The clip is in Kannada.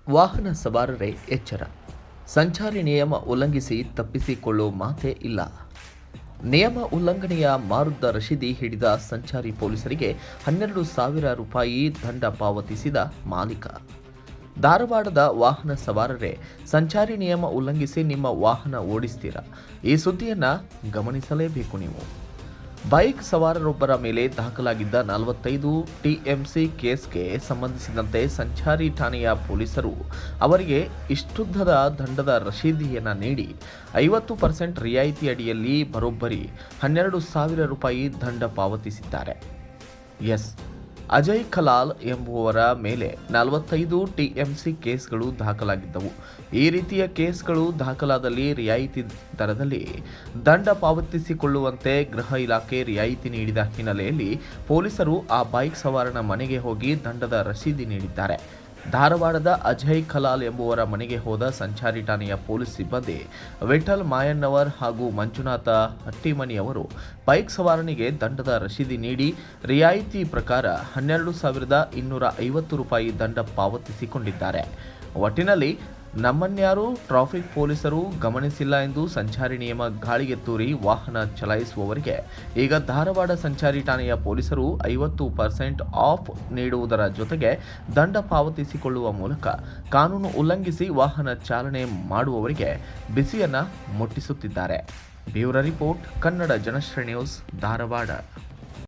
ವಾಹನ ಸವಾರರೇ ಎಚ್ಚರ. ಸಂಚಾರಿ ನಿಯಮ ಉಲ್ಲಂಘಿಸಿ ತಪ್ಪಿಸಿಕೊಳ್ಳೋ ಮಾತೇ ಇಲ್ಲ. ನಿಯಮ ಉಲ್ಲಂಘನೆಯ ಮಾರುದ್ದ ರಶೀದಿ ಹಿಡಿದ ಸಂಚಾರಿ ಪೊಲೀಸರಿಗೆ 12,000 ರೂಪಾಯಿ ದಂಡ ಪಾವತಿಸಿದ ಮಾಲೀಕ. ಧಾರವಾಡದ ವಾಹನ ಸವಾರರೇ, ಸಂಚಾರಿ ನಿಯಮ ಉಲ್ಲಂಘಿಸಿ ನಿಮ್ಮ ವಾಹನ ಓಡಿಸ್ತೀರಾ? ಈ ಸುದ್ದಿಯನ್ನು ಗಮನಿಸಲೇಬೇಕು ನೀವು. ಬೈಕ್ ಸವಾರರೊಬ್ಬರ ಮೇಲೆ ದಾಖಲಾಗಿದ್ದ 45 ಟಿಎಂಸಿ ಕೇಸ್ಗೆ ಸಂಬಂಧಿಸಿದಂತೆ ಸಂಚಾರಿ ಠಾಣೆಯ ಪೊಲೀಸರು ಅವರಿಗೆ ಇಷ್ಟುದ್ದದ ದಂಡದ ರಶೀದಿಯನ್ನು ನೀಡಿ 50% ರಿಯಾಯಿತಿ ಅಡಿಯಲ್ಲಿ ಬರೋಬ್ಬರಿ 12,000 ರೂಪಾಯಿ ದಂಡ ಪಾವತಿಸಿದ್ದಾರೆ. ಅಜಯ್ ಕಲಾಲ್ ಎಂಬುವರ ಮೇಲೆ 45 ಟಿಎಂಸಿ ಕೇಸ್ಗಳು ದಾಖಲಾಗಿದ್ದವು. ಈ ರೀತಿಯ ಕೇಸ್ಗಳು ದಾಖಲಾದಲ್ಲಿ ರಿಯಾಯಿತಿ ದರದಲ್ಲಿ ದಂಡ ಪಾವತಿಸಿಕೊಳ್ಳುವಂತೆ ಗೃಹ ಇಲಾಖೆ ರಿಯಾಯಿತಿ ನೀಡಿದ ಹಿನ್ನೆಲೆಯಲ್ಲಿ ಪೊಲೀಸರು ಆ ಬೈಕ್ ಸವಾರನ ಮನೆಗೆ ಹೋಗಿ ದಂಡದ ರಸೀದಿ ನೀಡಿದ್ದಾರೆ. ಧಾರವಾಡದ ಅಜಯ್ ಕಲಾಲ್ ಎಂಬುವರ ಮನೆಗೆ ಹೋದ ಸಂಚಾರಿ ಠಾಣೆಯ ಪೊಲೀಸ್ ಸಿಬ್ಬಂದಿ ವಿಠಲ್ ಮಾಯಣ್ಣವರ್ ಹಾಗೂ ಮಂಜುನಾಥ ಹಟ್ಟಿಮನಿಯವರು ಬೈಕ್ ಸವಾರನಿಗೆ ದಂಡದ ರಶೀದಿ ನೀಡಿ ರಿಯಾಯಿತಿ ಪ್ರಕಾರ 12,250 ರೂಪಾಯಿ ದಂಡ ಪಾವತಿಸಿಕೊಂಡಿದ್ದಾರೆ. ಒಟ್ಟಿನಲ್ಲಿ ನಮ್ಮನ್ಯಾರೂ ಟ್ರಾಫಿಕ್ ಪೊಲೀಸರು ಗಮನಿಸಿಲ್ಲ ಎಂದು ಸಂಚಾರಿ ನಿಯಮ ಗಾಳಿಗೆ ತೂರಿ ವಾಹನ ಚಲಾಯಿಸುವವರಿಗೆ ಈಗ ಧಾರವಾಡ ಸಂಚಾರಿ ಠಾಣೆಯ ಪೊಲೀಸರು 50% ಆಫ್ ನೀಡುವುದರ ಜೊತೆಗೆ ದಂಡ ಪಾವತಿಸಿಕೊಳ್ಳುವ ಮೂಲಕ ಕಾನೂನು ಉಲ್ಲಂಘಿಸಿ ವಾಹನ ಚಾಲನೆ ಮಾಡುವವರಿಗೆ ಬಿಸಿಯನ್ನು ಮುಟ್ಟಿಸುತ್ತಿದ್ದಾರೆ. Bureau report, Kannada Janashree news, Dharwad.